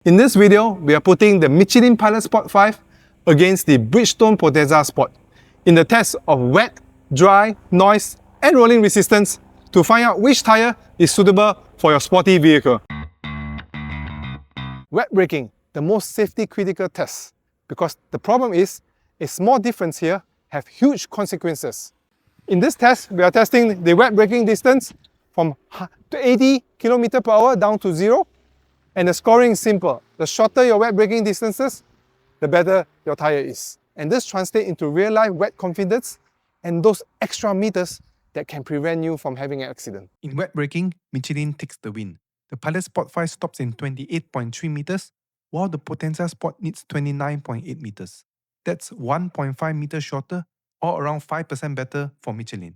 In this video, we are putting the Michelin Pilot Sport 5 against the Bridgestone Potenza Sport in the test of wet, dry, noise and rolling resistance to find out which tyre is suitable for your sporty vehicle. Wet braking, the most safety critical test, because the problem is a small difference here have huge consequences. In this test, we are testing the wet braking distance from 80 km/h down to 0. And the scoring is simple. The shorter your wet braking distances, the better your tyre is. And this translates into real-life wet confidence and those extra meters that can prevent you from having an accident. In wet braking, Michelin takes the win. The Pilot Sport 5 stops in 28.3 meters, while the Potenza Sport needs 29.8 meters. That's 1.5 meters shorter, or around 5% better for Michelin.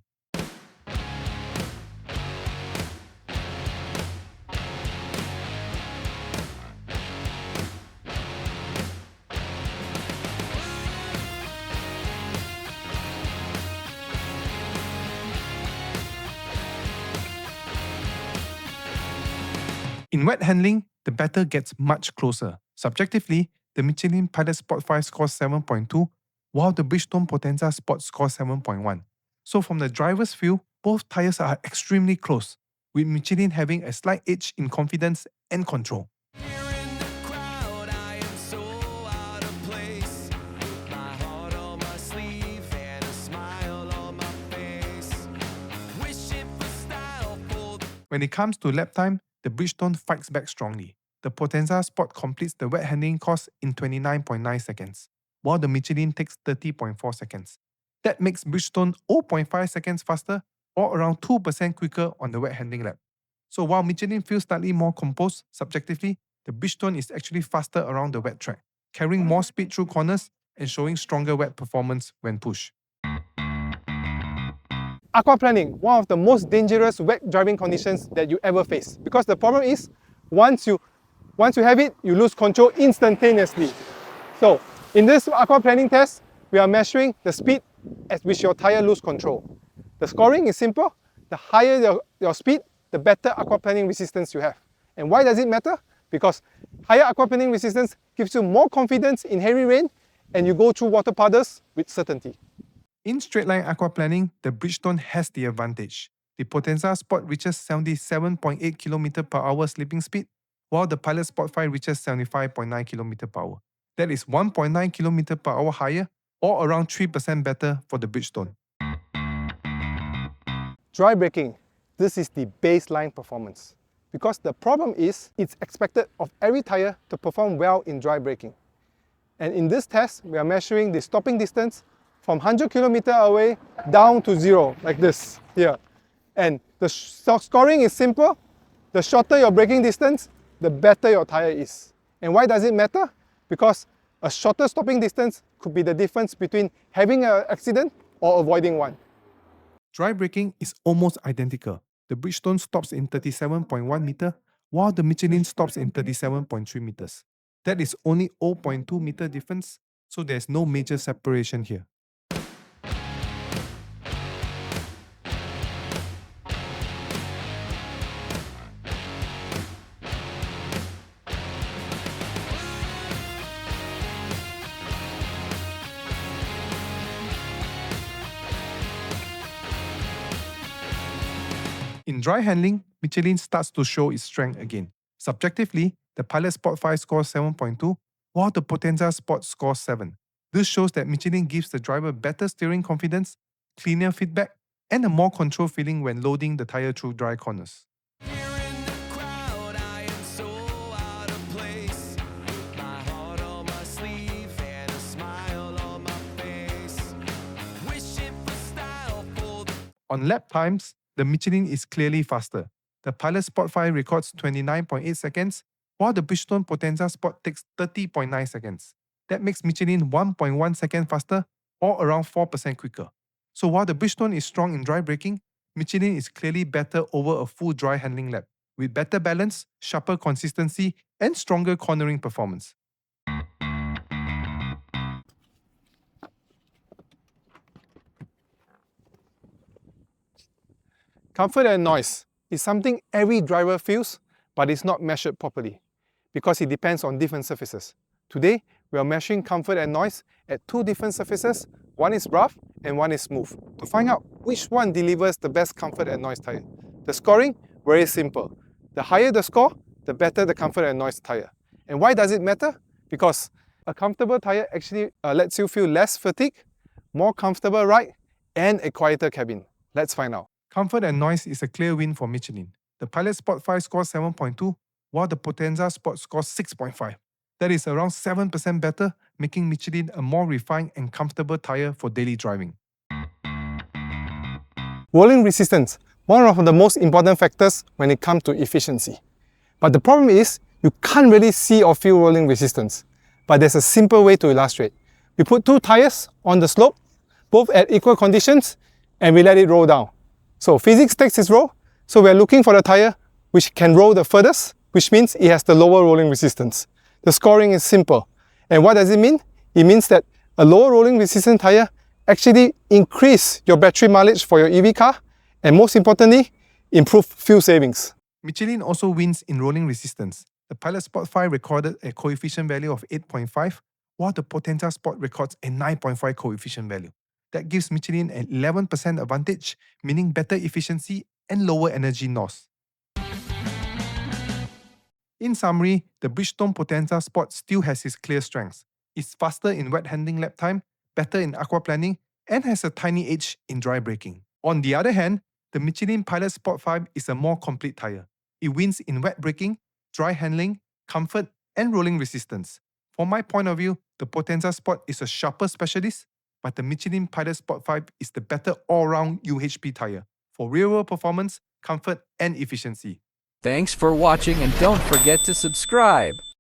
In wet handling, the battle gets much closer. Subjectively, the Michelin Pilot Sport 5 scores 7.2, while the Bridgestone Potenza Sport scores 7.1. So from the driver's view, both tyres are extremely close, with Michelin having a slight edge in confidence and control. When it comes to lap time, the Bridgestone fights back strongly. The Potenza Sport completes the wet handling course in 29.9 seconds, while the Michelin takes 30.4 seconds. That makes Bridgestone 0.5 seconds faster, or around 2% quicker on the wet handling lap. So while Michelin feels slightly more composed subjectively, the Bridgestone is actually faster around the wet track, carrying more speed through corners and showing stronger wet performance when pushed. Aquaplaning, one of the most dangerous wet driving conditions that you ever face. Because the problem is, once you have it, you lose control instantaneously. So, in this aquaplaning test, we are measuring the speed at which your tyre loses control. The scoring is simple. The higher your speed, the better aquaplaning resistance you have. And why does it matter? Because higher aquaplaning resistance gives you more confidence in heavy rain and you go through water puddles with certainty. In straight-line aquaplaning, the Bridgestone has the advantage. The Potenza Sport reaches 77.8 km/h slipping speed, while the Pilot Sport 5 reaches 75.9 km/h. That is 1.9 km/h higher, or around 3% better for the Bridgestone. Dry braking, this is the baseline performance. Because the problem is, it's expected of every tyre to perform well in dry braking. And in this test, we are measuring the stopping distance from 100 km away down to 0, like this, here. And the scoring is simple. The shorter your braking distance, the better your tyre is. And why does it matter? Because a shorter stopping distance could be the difference between having an accident or avoiding one. Dry braking is almost identical. The Bridgestone stops in 37.1 meters, while the Michelin stops in 37.3 meters. That is only 0.2 meter difference, so there's no major separation here. In dry handling, Michelin starts to show its strength again. Subjectively, the Pilot Sport 5 scores 7.2, while the Potenza Sport scores 7. This shows that Michelin gives the driver better steering confidence, cleaner feedback, and a more controlled feeling when loading the tyre through dry corners. On lap times, the Michelin is clearly faster. The Pilot Sport 5 records 29.8 seconds, while the Bridgestone Potenza Sport takes 30.9 seconds. That makes Michelin 1.1 second faster, or around 4% quicker. So while the Bridgestone is strong in dry braking, Michelin is clearly better over a full dry handling lap, with better balance, sharper consistency, and stronger cornering performance. Comfort and noise is something every driver feels, but it's not measured properly. because it depends on different surfaces. Today, we are measuring comfort and noise at two different surfaces. One is rough and one is smooth. To find out which one delivers the best comfort and noise tire. The scoring, very simple. The higher the score, the better the comfort and noise tire. And why does it matter? Because a comfortable tire actually lets you feel less fatigue, more comfortable ride, and a quieter cabin. Let's find out. Comfort and noise is a clear win for Michelin. The Pilot Sport 5 scores 7.2, while the Potenza Sport scores 6.5. That is around 7% better, making Michelin a more refined and comfortable tire for daily driving. Rolling resistance, one of the most important factors when it comes to efficiency. But the problem is, you can't really see or feel rolling resistance. But there's a simple way to illustrate. We put two tires on the slope, both at equal conditions, and we let it roll down. So physics takes its role, so we're looking for the tire which can roll the furthest, which means it has the lower rolling resistance. The scoring is simple. And what does it mean? It means that a lower rolling resistance tire actually increase your battery mileage for your EV car, and most importantly, improve fuel savings. Michelin also wins in rolling resistance. The Pilot Sport 5 recorded a coefficient value of 8.5, while the Potenza Sport records a 9.5 coefficient value. That gives Michelin an 11% advantage, meaning better efficiency and lower energy loss. In summary, the Bridgestone Potenza Sport still has its clear strengths. It's faster in wet handling lap time, better in aquaplaning, and has a tiny edge in dry braking. On the other hand, the Michelin Pilot Sport 5 is a more complete tire. It wins in wet braking, dry handling, comfort, and rolling resistance. From my point of view, the Potenza Sport is a sharper specialist, but the Michelin Pilot Sport 5 is the better all-round UHP tire for real-world performance, comfort, and efficiency. Thanks for watching, and don't forget to subscribe.